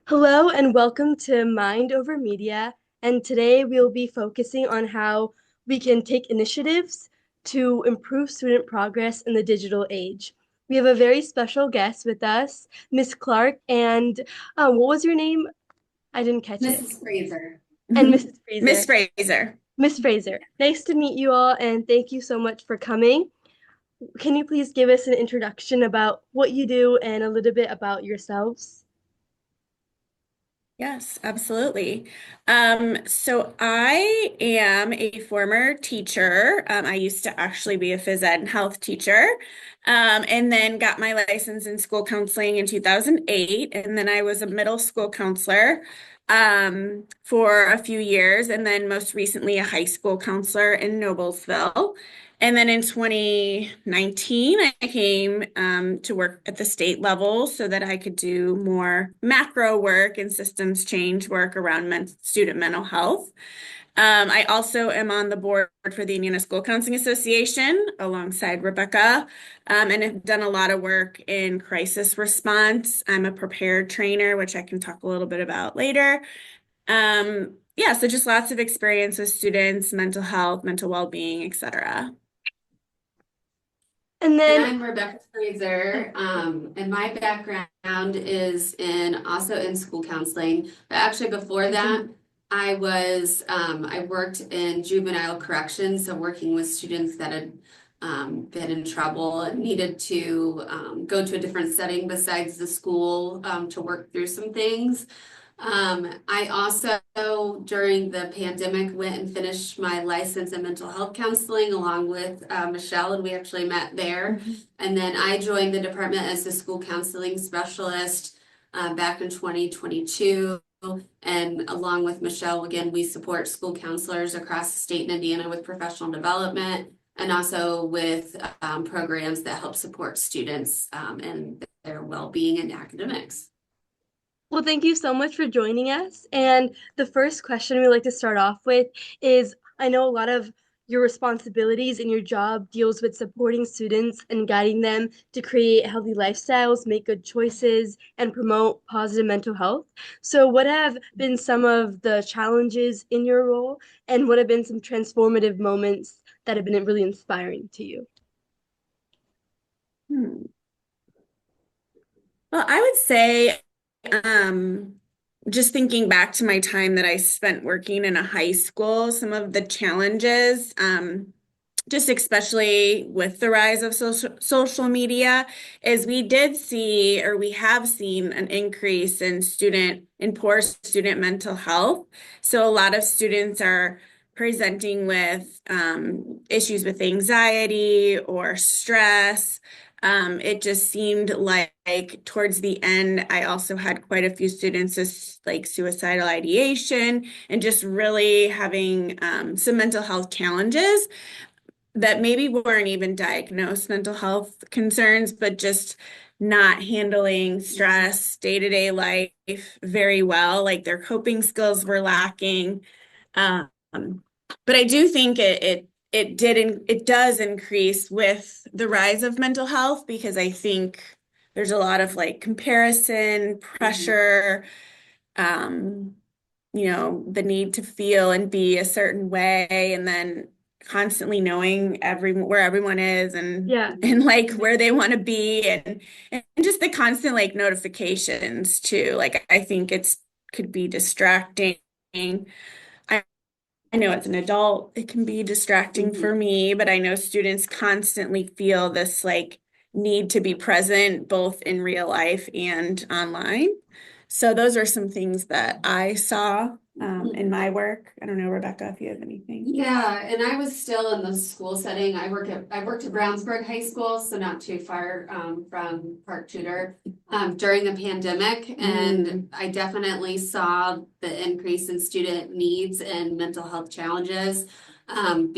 Hello and welcome to Mind Over Media. And today we'll be focusing on how we can take initiatives to improve student progress in the digital age. We have a very special guest with us, Miss Clarke. And what was your name? I didn't catch it. Mrs. Fraser. And Mrs. Fraser. Miss Fraser. Miss Fraser, nice to meet you all, and thank you so much for coming. Can you please give us an introduction about what you do and a little bit about yourselves? Yes, absolutely. So I am a former teacher. I used to actually be a phys ed and health teacher, and then got my license in school counseling in 2008. And then I was a middle school counselor, for a few years, and then most recently a high school counselor in Noblesville. And then in 2019, I came to work at the state level so that I could do more macro work and systems change work around student mental health. I also am on the board for the Indiana School Counseling Association alongside Rebecca, and have done a lot of work in crisis response. I'm a prepared trainer, which I can talk a little bit about later. Yeah, so just lots of experience with students, mental health, mental well-being, etc. And And then, I'm Rebecca Frazer, and my background is also in school counseling. But actually, before that, I worked in juvenile corrections, so working with students that had been in trouble and needed to go to a different setting besides the school to work through some things. I also, during the pandemic, went and finished my license in mental health counseling along with Michelle, and we actually met there. And then I joined the department as the school counseling specialist back in 2022. And along with Michelle, again, we support school counselors across the state in Indiana with professional development and also with programs that help support students and their well-being and academics. well, thank you so much for joining us. And the first question we like to start off with is I know a lot of your responsibilities in your job deals with supporting students and guiding them to create healthy lifestyles, make good choices, and promote positive mental health. So, what have been some of the challenges in your role, and what have been some transformative moments that have been really inspiring to you? Hmm. Well, I would say, um, just thinking back to my time that I spent working in a high school, some of the challenges, just especially with the rise of social media, is we did see, or we have seen, an increase in poor student mental health. So a lot of students are presenting with issues with anxiety or stress. It just seemed like towards the end, I also had quite a few students with like suicidal ideation and just really having some mental health challenges that maybe weren't even diagnosed mental health concerns, but just not handling stress, day-to-day life very well. Like their coping skills were lacking. Um, but I do think it does increase with the rise of mental health because I think there's a lot of like comparison, pressure, um, the need to feel and be a certain way, and then constantly knowing where everyone is and Yeah. and like where they want to be and just the constant like notifications too. Like I think it's could be distracting. I know as an adult, it can be distracting for me, but I know students constantly feel this like need to be present both in real life and online. So those are some things that I saw in my work. I don't know, Rebecca, if you have anything. Yeah, and I was still in the school setting. I worked at Brownsburg High School, so not too far from Park Tudor during the pandemic, and I definitely saw the increase in student needs and mental health challenges,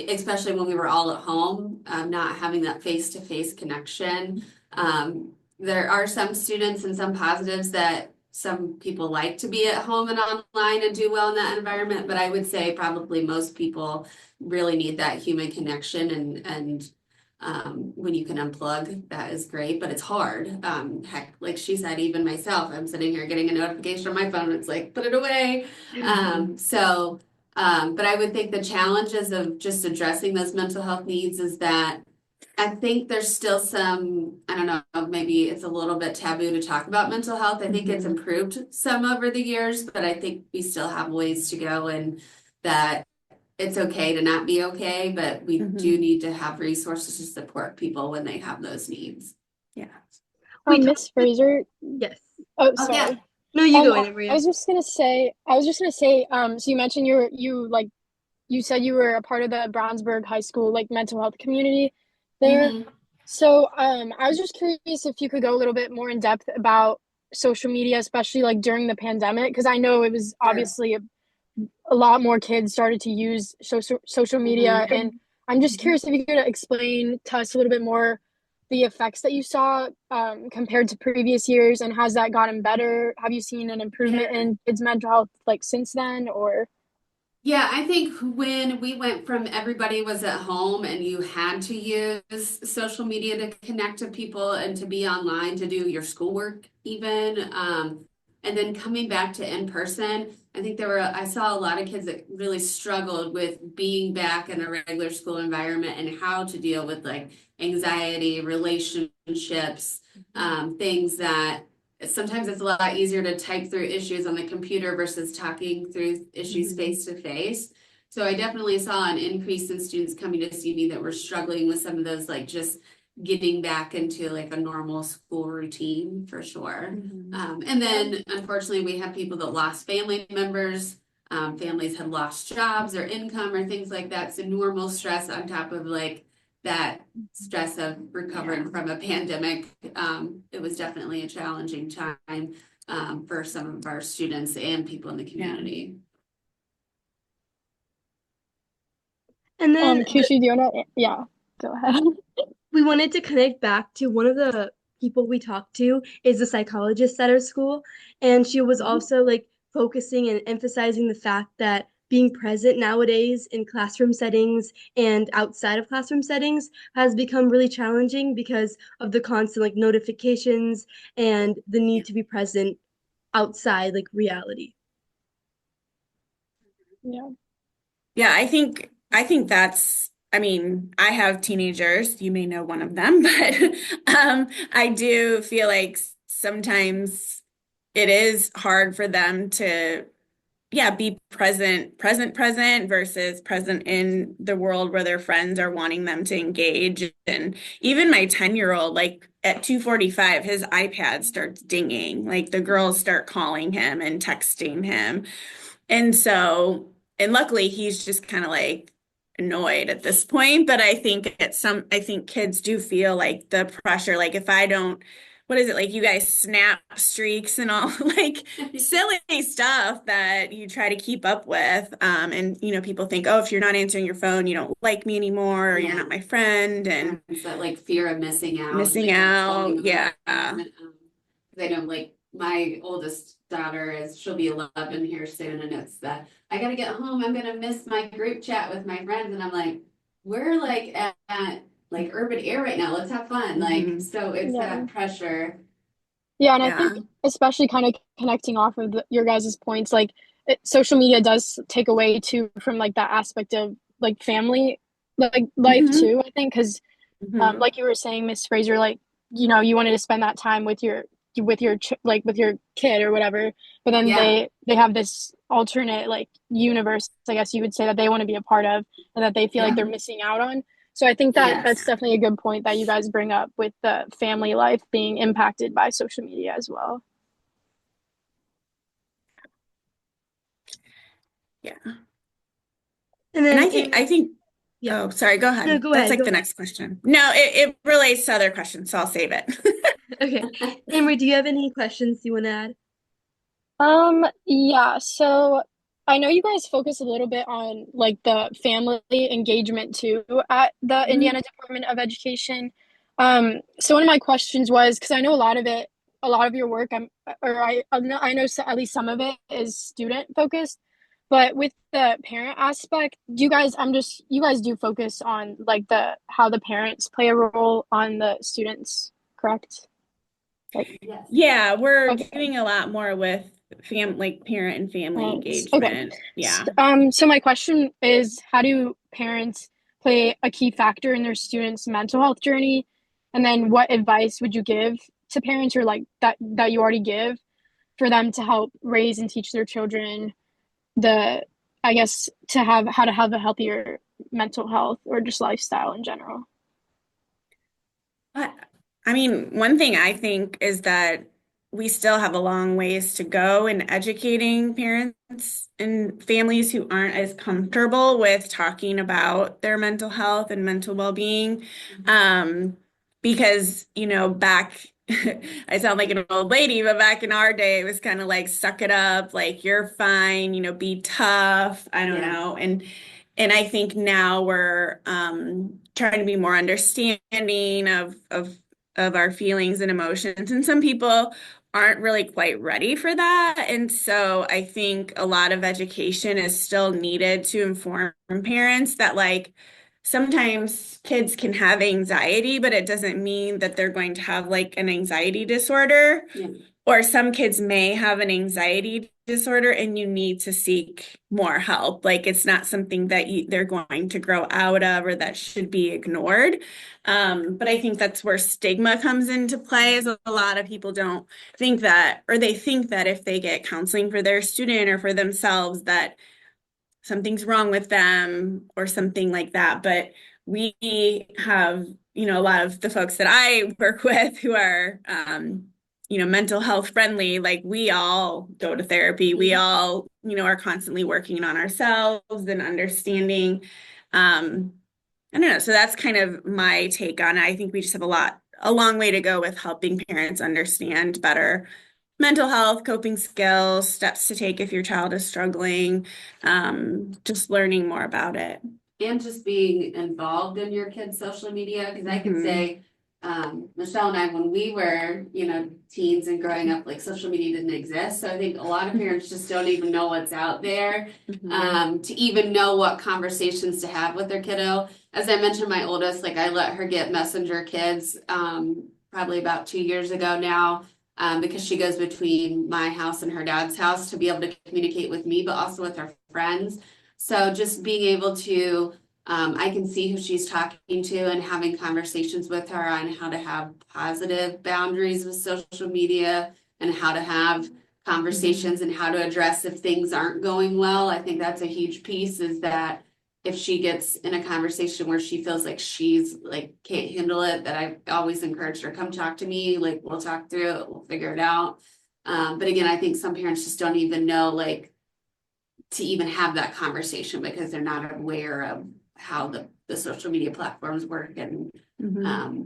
especially when we were all at home, not having that face-to-face connection. There are some students and some positives that some people like to be at home and online and do well in that environment, but I would say probably most people really need that human connection and when you can unplug, that is great, but it's hard. Heck, like she said, even myself, I'm sitting here getting a notification on my phone. It's like, put it away. But I would think the challenges of just addressing those mental health needs is that I think there's still some, I don't know, maybe it's a little bit taboo to talk about mental health. I think it's improved some over the years, but I think we still have ways to go, and that it's okay to not be okay, but we do need to have resources to support people when they have those needs. Yeah. We Miss Fraser. Yes. Oh, Oh, sorry. yeah. No, you go, I Maria. was just gonna say, so you mentioned you said you were a part of the Brownsburg High School like mental health community there. Mhm. So I was just curious if you could go a little bit more in depth about social media, especially like during the pandemic, because I know it was Sure. obviously a lot more kids started to use social media, Mhm. and I'm just curious if you could explain to us a little bit more the effects that you saw compared to previous years, and has that gotten better? Have you seen an improvement Yeah. in kids' mental health like since then, or? Yeah, I think when we went from everybody was at home and you had to use social media to connect to people and to be online to do your schoolwork even, and then coming back to in person, I think I saw a lot of kids that really struggled with being back in a regular school environment and how to deal with like anxiety, relationships, things that sometimes it's a lot easier to type through issues on the computer versus talking through issues face to face. So I definitely saw an increase in students coming to see me that were struggling with some of those, like just getting back into like a normal school routine for sure. And then unfortunately, we have people that lost family members. Families had lost jobs or income or things like that. So normal stress on top of like that stress of recovering from a pandemic. It was definitely a challenging time for some of our students and people in the community. And then Kushi, do you wanna? Yeah, go ahead. we wanted to connect back to one of the people we talked to is a psychologist at our school, and she was also like focusing and emphasizing the fact that being present nowadays in classroom settings and outside of classroom settings has become really challenging because of the constant like notifications and the need to be present outside like reality. Yeah. Yeah, I think that's, I mean, I have teenagers, you may know one of them, but I do feel like sometimes it is hard for them to, yeah, be present versus present in the world where their friends are wanting them to engage. And even my 10-year-old, like at 2:45, his iPad starts dinging, like the girls start calling him and texting him. And so, and luckily he's just kind of like annoyed at this point, but I think kids do feel like the pressure, like if I don't, what is it, like you guys snap streaks and all like silly stuff that you try to keep up with. And people think, oh, if you're not answering your phone, you don't like me anymore, or you're not my friend, and It's that like fear of missing out. missing Like out. Yeah. I know like my oldest daughter she'll be 11 here soon, and it's that I gotta get home. I'm gonna miss my group chat with my friends, and I'm like, we're like at like urban air right now. Let's have fun. Like, so it's Yeah. that pressure. Yeah, and I Yeah. think especially kind of connecting off of your guys' points, like social media does take away too from like that aspect of like family, like life Hmm. too. I think because Hmm. like you were saying, Miss Fraser, like you wanted to spend that time with with your kid or whatever, but then Yeah. they have this alternate like universe, I guess you would say, that they want to be a part of, and that they feel like Yeah. they're missing out on. So I think that Yes. that's definitely a good point that you guys bring up with the family life being impacted by social media as well. Yeah. And And then I think, yeah. oh, sorry, go No, ahead. go That's ahead, like go the ahead. next question. No, it relates to other questions, so I'll save it. Okay. Amory, do you have any questions you want to add? Yeah, so I know you guys focus a little bit on like the family engagement too at the Mhm. Indiana Department of Education. So one of my questions was, because I know a lot of your work, I know at least some of it is student focused. But with the parent aspect, you guys do focus on like the how the parents play a role on the students, correct? Like, Yes. Yeah, we're okay. doing a lot more with like parent and family Parents. Okay. engagement. Yeah. So my question is, how do parents play a key factor in their students' mental health journey? And then what advice would you give to parents or like that you already give for them to help raise and teach their children the, I guess, to have how to have a healthier mental health or just lifestyle in general? I I mean, one thing I think is that we still have a long ways to go in educating parents and families who aren't as comfortable with talking about their mental health and mental well-being. Um, because, back, I sound like an old lady, but back in our day, it was kind of like, suck it up, like, you're fine, be tough. I don't Yeah. know. And I think now we're trying to be more understanding of our feelings and emotions. And some people aren't really quite ready for that. And so I think a lot of education is still needed to inform parents that like sometimes kids can have anxiety, but it doesn't mean that they're going to have like an anxiety disorder. Yeah. Or some kids may have an anxiety disorder and you need to seek more help. Like it's not something that they're going to grow out of or that should be ignored. But I think that's where stigma comes into play, is a lot of people don't think that, or they think that if they get counseling for their student or for themselves, that something's wrong with them or something like that. But we have, a lot of the folks that I work with who are, mental health friendly, like we all go to therapy. We all, are constantly working on ourselves and understanding. I don't know. So that's kind of my take on it. I think we just have a long way to go with helping parents understand better mental health, coping skills, steps to take if your child is struggling, just learning more about it. And just being involved in your kids' social media, because I could Mhm. say, Michelle and I, when we were, teens and growing up, like social media didn't exist. So I think a lot of parents just don't even know what's out there, to even know what conversations to have with their kiddo. As I mentioned, my oldest, like I let her get Messenger Kids, probably about 2 years ago now. Because she goes between my house and her dad's house to be able to communicate with me, but also with her friends. So just being able to, I can see who she's talking to and having conversations with her on how to have positive boundaries with social media and how to have conversations and how to address if things aren't going well. I think that's a huge piece, is that if she gets in a conversation where she feels like she's like can't handle it, that I always encourage her, come talk to me, like we'll talk through it, we'll figure it out. But again, I think some parents just don't even know like to even have that conversation because they're not aware of how the social media platforms work and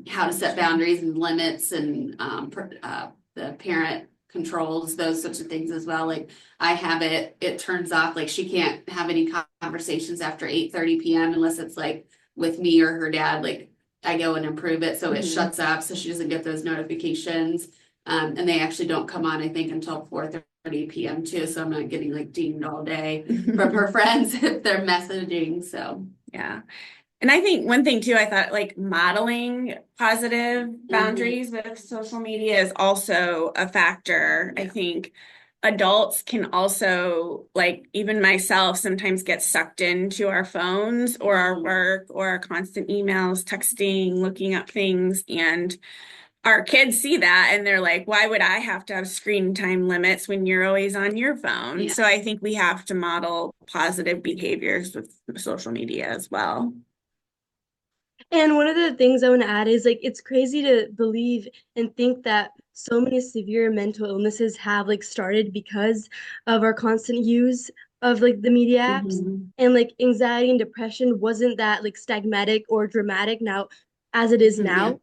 how to set boundaries and limits and the parent controls, those sorts of things as well. Like I have it turns off, like she can't have any conversations after 8:30 p.m. unless it's like with me or her dad. Like I go and improve it so it shuts off so she doesn't get those notifications. And they actually don't come on, I think, until 4:30 p.m. too. So I'm not getting like dinged all day from her friends if they're messaging. So Yeah. And I think one thing too, I thought like modeling positive boundaries with social media is also a factor. I think adults can also, like even myself, sometimes get sucked into our phones or our work or our constant emails, texting, looking up things. And our kids see that and they're like, why would I have to have screen time limits when you're always on your phone? Yeah. So I think we have to model positive behaviors with social media as well. And one of the things I want to add is like it's crazy to believe and think that so many severe mental illnesses have like started because of our constant use of like the media apps. And like anxiety and depression wasn't that like stigmatic or dramatic now as it is Yeah. now,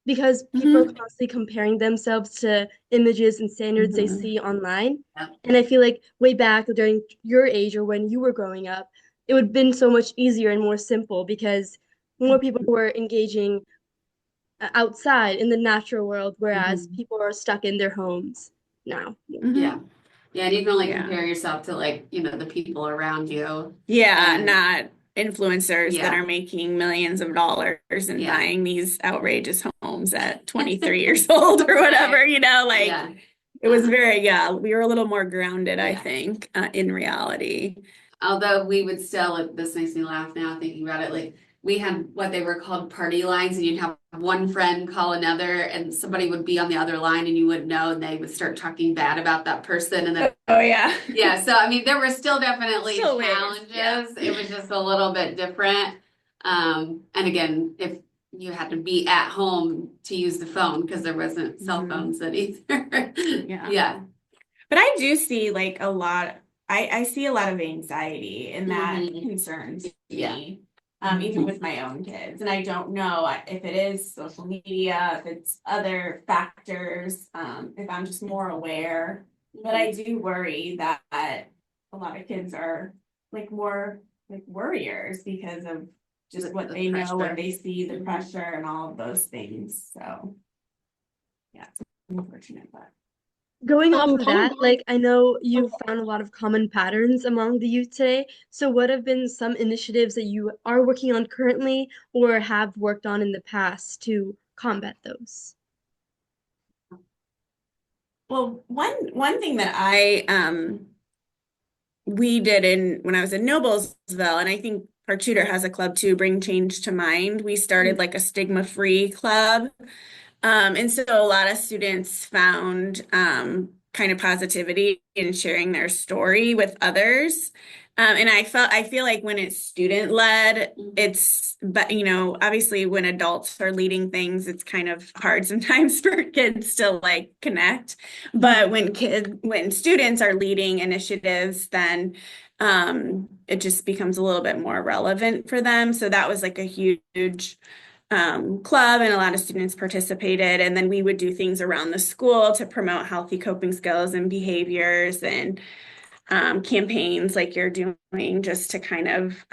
because people are constantly comparing themselves to images and standards they see online. Yeah. And I feel like way back during your age or when you were growing up, it would have been so much easier and more simple because more people were engaging outside in the natural world, whereas people are stuck in their homes now. Yeah. Yeah, and you can only Yeah. compare yourself to like, the people around you. Yeah, And not influencers that yeah, are making millions of dollars and yeah. buying these outrageous homes at 23 years old or whatever, Right. like Yeah. it was we were a little more grounded, I Yeah. think, in reality. Although we would still, like, this makes me laugh now thinking about it, like we had what they were called party lines, and you'd have one friend call another, and somebody would be on the other line, and you wouldn't know, and they would start talking bad about that person, and then Oh yeah. yeah. So I mean, there were still definitely Still ways, challenges. yeah. It was just a little bit different. And again, if you had to be at home to use the phone because there wasn't cell phones then either. Yeah. Yeah. But I do see like I see a lot of anxiety, and that Mhm. concerns Yeah. me, even with my own kids. And I don't know if it is social media, if it's other factors, if I'm just more aware. But I do worry that a lot of kids are like more like worriers because of just what The they know, pressure. what they see, the pressure and all of those things. So yeah, it's unfortunate, but Going off of kind that, of like I know you've found a lot of common patterns among the youth today. So what have been some initiatives that you are working on currently or have worked on in the past to combat those? well, one thing that we did when I was in Noblesville, and I think Park Tudor has a club too, Bring Change to Mind. We started like a stigma-free club. And so a lot of students found kind of positivity in sharing their story with others. And I feel like when it's student led, but obviously when adults are leading things, it's kind of hard sometimes for kids to like connect. But when students are leading initiatives, then it just becomes a little bit more relevant for them. So that was like a huge club, and a lot of students participated. And then we would do things around the school to promote healthy coping skills and behaviors, and campaigns like you're doing, just to kind of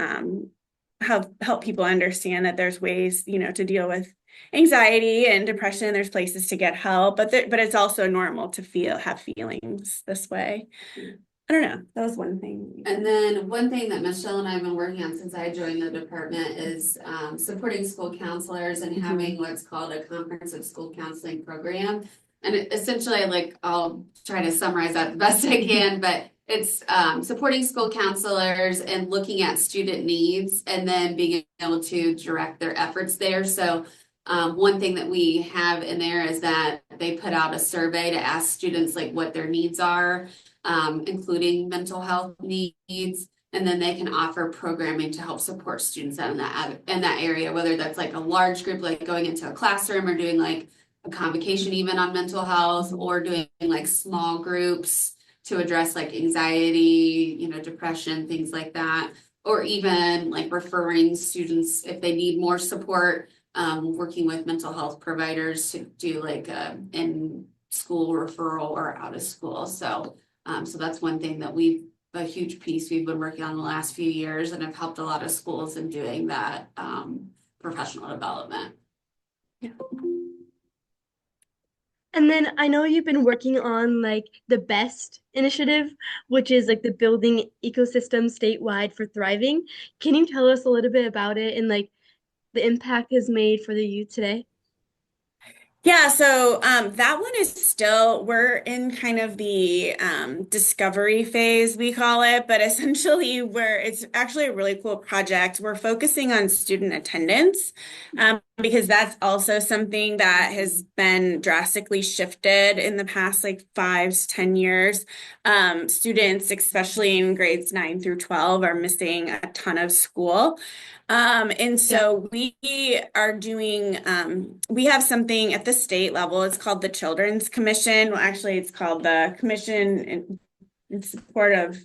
help people understand that there's ways, to deal with anxiety and depression. There's places to get help, but it's also normal to have feelings this way. I don't know. That was one thing. And then one thing that Michelle and I have been working on since I joined the department is supporting school counselors and having what's called a comprehensive school counseling program. And essentially, like, I'll try to summarize that the best I can, but it's supporting school counselors and looking at student needs and then being able to direct their efforts there. So one thing that we have in there is that they put out a survey to ask students like what their needs are, including mental health needs, and then they can offer programming to help support students out in that area, whether that's like a large group, like going into a classroom, or doing like a convocation even on mental health, or doing like small groups to address like anxiety, depression, things like that, or even like referring students if they need more support, working with mental health providers to do like a in school referral or out of school. So that's one thing that a huge piece we've been working on the last few years, and have helped a lot of schools in doing that professional development. Yeah. And then I know you've been working on like the BEST initiative, which is like the building ecosystem statewide for thriving. Can you tell us a little bit about it and like the impact it's made for the youth today? Yeah, so that one is we're in kind of the discovery phase, we call it, but essentially it's actually a really cool project. We're focusing on student attendance, because that's also something that has been drastically shifted in the past like 5 to 10 years. Students, especially in grades 9 through 12, are missing a ton of school. And so we are doing, we have something at the state level. It's called the Children's Commission. Well, actually, it's called the Commission in support of,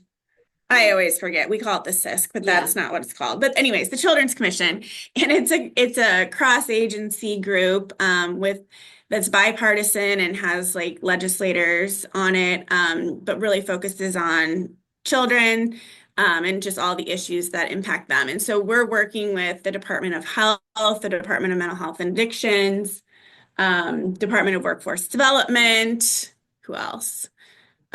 I always forget. We call it the CISC, but that's not what it's called. But anyways, the Children's Commission, and it's a cross-agency group that's bipartisan and has like legislators on it, but really focuses on children, and just all the issues that impact them. And so we're working with the Department of Health, the Department of Mental Health and Addictions, Department of Workforce Development. Who else?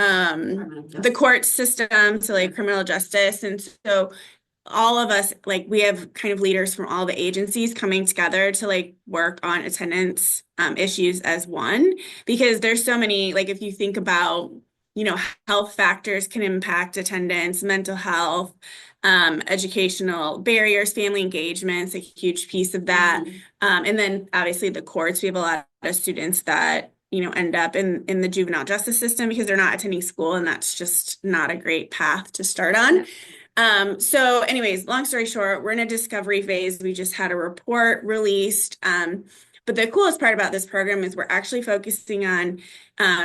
the court system, so like criminal justice. And so all of us, like we have kind of leaders from all the agencies coming together to like work on attendance issues as one, because there's so many, like if you think about, health factors can impact attendance, mental health, educational barriers, family engagement's a huge piece of that. And then obviously the courts, we have a lot of students that, end up in the juvenile justice system because they're not attending school, and that's just not a great path to start on. So anyways, long story short, we're in a discovery phase. We just had a report released. But the coolest part about this program is we're actually focusing on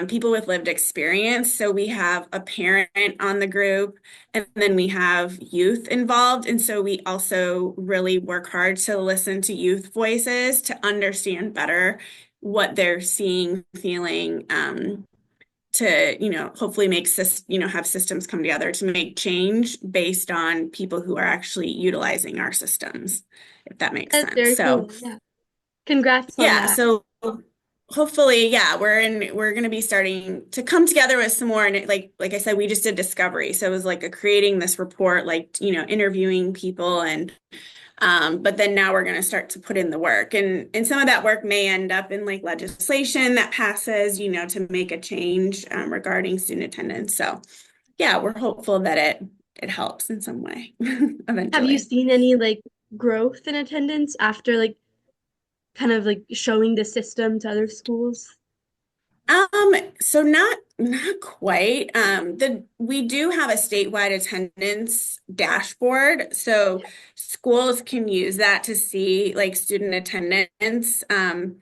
people with lived experience. So we have a parent on the group, and then we have youth involved. And so we also really work hard to listen to youth voices to understand better what they're seeing, feeling, to, hopefully have systems come together to make change based on people who are actually utilizing our systems, if that makes That's sense. very So cool. Yeah. Congrats on yeah, that. so hopefully, yeah, we're going to be starting to come together with some more. And like I said, we just did discovery. So it was like creating this report, like, interviewing people, and but then now we're going to start to put in the work, and some of that work may end up in like legislation that passes, to make a change regarding student attendance. So yeah, we're hopeful that it helps in some way eventually. Have you seen any like growth in attendance after like kind of like showing the system to other schools? So not quite. We do have a statewide attendance dashboard, so schools can use that to see like student attendance in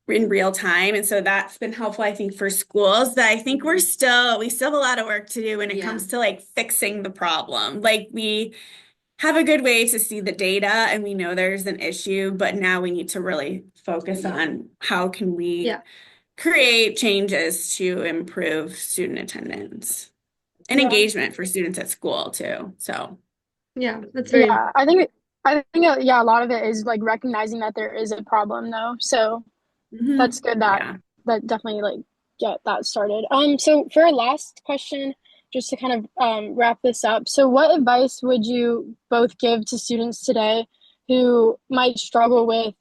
real time. And so that's been helpful, I think, for schools. That I think we still have a lot of work to do when it comes to like fixing the problem. Like we have a good way to see the data and we know there's an issue, but now we need to really focus on how can we create changes to improve student attendance and engagement for students at school too. So yeah, that's very yeah, a lot of it is like recognizing that there is a problem though. So that's good that definitely like get that started. So for our last question, just to kind of wrap this up. So what advice would you both give to students today who might struggle with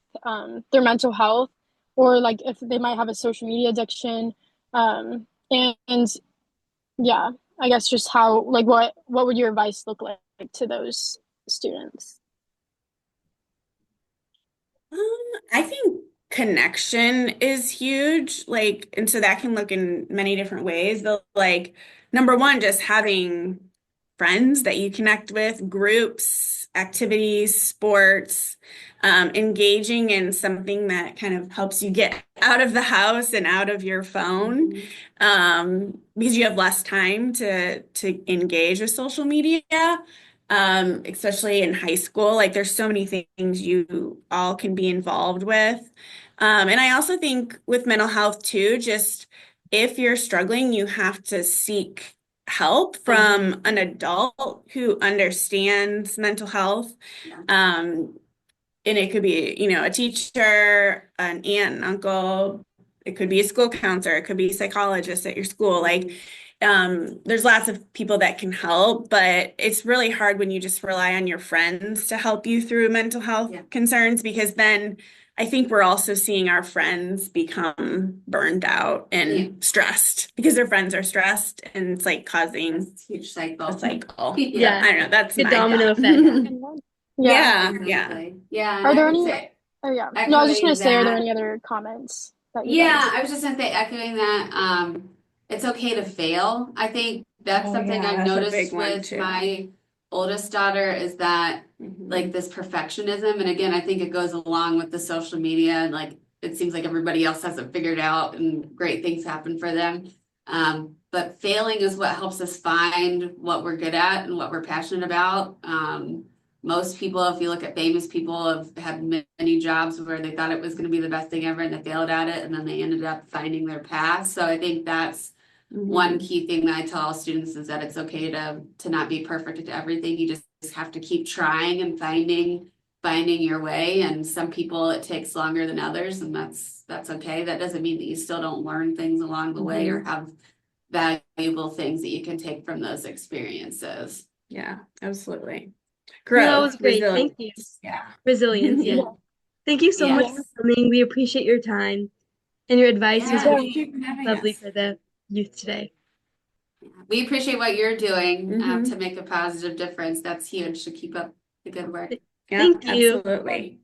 their mental health, or like if they might have a social media addiction? And yeah, I guess just how like what would your advice look like to those students? I think connection is huge. Like, and so that can look in many different ways. But like, number one, just having friends that you connect with, groups, activities, sports, engaging in something that kind of helps you get out of the house and out of your phone, because you have less time to engage with social media. Especially in high school, like there's so many things you all can be involved with. And I also think with mental health too, just if you're struggling, you have to seek help from an adult who understands mental health. And it could be, a teacher, an aunt, an uncle, it could be a school counselor, it could be a psychologist at your school. Like, there's lots of people that can help, but it's really hard when you just rely on your friends to help you through mental health concerns, because then I think we're also seeing our friends become burned out and stressed because their friends are stressed, and it's like causing a huge cycle. I don't know. That's a my domino thought. effect. Yeah. Are there any? Oh yeah. No, I was just gonna say, are there any other comments that you guys? I was just gonna say, echoing that, it's okay to fail. I think that's something I've noticed with my oldest daughter, is that like this perfectionism. And again, I think it goes along with the social media, and like it seems like everybody else has it figured out and great things happen for them. But failing is what helps us find what we're good at and what we're passionate about. Most people, if you look at famous people, have had many jobs where they thought it was going to be the best thing ever and they failed at it, and then they ended up finding their path. So I think that's one key thing that I tell all students, is that it's okay to not be perfect at everything. You just have to keep trying and finding your way. And some people it takes longer than others, and that's okay. That doesn't mean that you still don't learn things along the way or have valuable things that you can take from those experiences. Yeah, absolutely. No, that was Growth, great. Thank you. resilience. Yeah. Resilience, yeah. Thank you so much Yes. for coming. We appreciate your time and your advice was Yeah, really thank you for having lovely us. for the youth today. We appreciate what you're doing Mhm. to make a positive difference. That's huge to keep up the good work. Yeah, Thank you. absolutely.